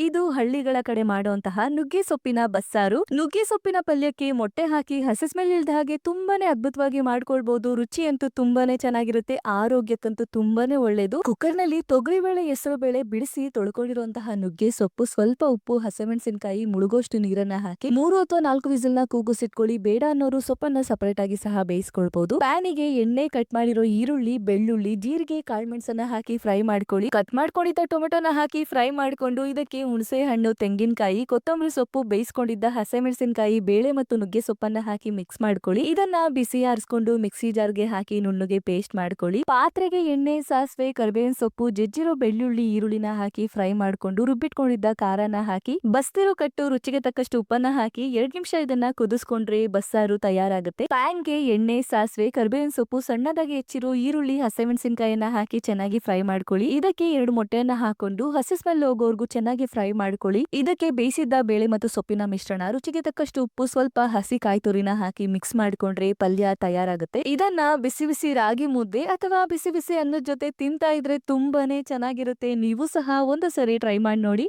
ಇದು ಹಳ್ಳಿಗಳ ಕಡೆ ಮಾಡುವಂತಹ ನುಗ್ಗೆ ಸೊಪ್ಪಿನ ಬಸ್ಸಾರು. ನುಗ್ಗೆ ಸೊಪ್ಪಿನ ಪಲ್ಯಕ್ಕೆ ಮೊಟ್ಟೆ ಹಾಕಿ ಹಸಿ ಸ್ಮೆಲ್ ಇಲ್ದ ಹಾಗೆ ತುಂಬಾನೇ ಅದ್ಭುತವಾಗಿ ಮಾಡ್ಕೊಳ್ಬಹುದು. ರುಚಿ ಅಂತೂ ತುಂಬಾನೇ ಚೆನ್ನಾಗಿರುತ್ತೆ, ಆರೋಗ್ಯಕ್ಕಂತೂ ತುಂಬಾನೇ ಒಳ್ಳೇದು. ಕುಕ್ಕರ್ ನಲ್ಲಿ ತೊಗರಿಬೇಳೆ ಹೆಸರು ಬೇಳೆ ಬಿಡಿಸಿ ತೊಳ್ಕೊಂಡಿರುವಂತಹ ನುಗ್ಗೆ ಸೊಪ್ಪು, ಸ್ವಲ್ಪ ಉಪ್ಪು, ಹಸಿಮೆಣಸಿನಕಾಯಿ ಮುಳುಗೋಷ್ಟು ನೀರನ್ನ ಹಾಕಿ 3 ಅಥವಾ 4 ವಿಸಿಲ್ ನ ಕೂಗಿಸಿಟ್ಕೊಳ್ಳಿ. ಬೇಡ ಅನ್ನೋರು ಸೊಪ್ಪನ್ನ ಸಪರೇಟ್ ಆಗಿ ಸಹ ಬೇಯಿಸ್ಕೊಳ್ಬಹುದು. ಪ್ಯಾನಿಗೆ ಎಣ್ಣೆ, ಕಟ್ ಮಾಡಿರೋ ಈರುಳ್ಳಿ, ಬೆಳ್ಳುಳ್ಳಿ, ಜೀರಿಗೆ, ಕಾಳುಮೆಣಸನ್ನ ಹಾಕಿ ಫ್ರೈ ಮಾಡ್ಕೊಳ್ಳಿ. ಕಟ್ ಮಾಡ್ಕೊಂಡಿದ್ದ ಟೊಮೆಟೊನ ಹಾಕಿ ಫ್ರೈ ಮಾಡ್ಕೊಂಡು ಇದಕ್ಕೆ ಹುಣಸೆ ಹಣ್ಣು, ತೆಂಗಿನಕಾಯಿ, ಕೊತ್ತಂಬರಿ ಸೊಪ್ಪು, ಬೇಯಿಸ್ಕೊಂಡಿದ್ದ ಹಸಿಮೆಣಸಿನಕಾಯಿ, ಬೇಳೆ ಮತ್ತು ನುಗ್ಗೆ ಸೊಪ್ಪನ್ನ ಹಾಕಿ ಮಿಕ್ಸ್ ಮಾಡ್ಕೊಳ್ಳಿ. ಇದನ್ನ ಬಿಸಿ ಆರಿಸ್ಕೊಂಡು ಮಿಕ್ಸಿ ಜಾರ್ಗೆ ಹಾಕಿ ನುಣ್ಣಗೆ ಪೇಸ್ಟ್ ಮಾಡ್ಕೊಳ್ಳಿ. ಪಾತ್ರೆಗೆ ಎಣ್ಣೆ, ಸಾಸಿವೆ, ಕರಿಬೇವಿನ ಸೊಪ್ಪು, ಜಜ್ಜಿರೋ ಬೆಳ್ಳುಳ್ಳಿ, ಈರುಳ್ಳಿನ ಹಾಕಿ ಫ್ರೈ ಮಾಡ್ಕೊಂಡು ರುಬ್ಬಿಟ್ಕೊಂಡಿದ್ದ ಖಾರನ ಹಾಕಿ ಬಸ್ತಿರೋ ಕಟ್ಟು ರುಚಿಗೆ ತಕ್ಕಷ್ಟು ಉಪ್ಪನ್ನ ಹಾಕಿ 2 ನಿಮಿಷ ಇದನ್ನ ಕುದಿಸ್ಕೊಂಡ್ರೆ ಬಸ್ಸಾರು ತಯಾರಾಗುತ್ತೆ. ಪ್ಯಾನ್ಗೆ ಎಣ್ಣೆ, ಸಾಸಿವೆ, ಕರಿಬೇವಿನ ಸೊಪ್ಪು, ಸಣ್ಣದಾಗಿ ಹೆಚ್ಚಿರೋ ಈರುಳ್ಳಿ, ಹಸಿಮೆಣಸಿನಕಾಯಿಯನ್ನ ಹಾಕಿ ಚೆನ್ನಾಗಿ ಫ್ರೈ ಮಾಡ್ಕೊಳ್ಳಿ. ಇದಕ್ಕೆ 2 ಮೊಟ್ಟೆಯನ್ನ ಹಾಕೊಂಡು ಹಸಿ ಸ್ಮೆಲ್ ಹೋಗೋವರೆಗೂ ಚೆನ್ನಾಗಿ ಫ್ರೈ ಮಾಡ್ಕೊಳ್ಳಿ. ಇದಕ್ಕೆ ಬೇಯಿಸಿದ್ದ ಬೇಳೆ ಮತ್ತು ಸೊಪ್ಪಿನ ಮಿಶ್ರಣ, ರುಚಿಗೆ ತಕ್ಕಷ್ಟು ಉಪ್ಪು, ಸ್ವಲ್ಪ ಹಸಿ ಕಾಯಿ ತುರಿನ ಹಾಕಿ ಮಿಕ್ಸ್ ಮಾಡ್ಕೊಂಡ್ರೆ ಪಲ್ಯ ತಯಾರಾಗುತ್ತೆ. ಇದನ್ನ ಬಿಸಿ ಬಿಸಿ ರಾಗಿ ಮುದ್ದೆ ಅಥವಾ ಬಿಸಿ ಬಿಸಿ ಅನ್ನದ ಜೊತೆ ತಿಂತಾ ಇದ್ರೆ ತುಂಬಾನೇ ಚೆನ್ನಾಗಿರುತ್ತೆ. ನೀವು ಸಹ ಒಂದು ಸರಿ ಟ್ರೈ ಮಾಡಿ ನೋಡಿ.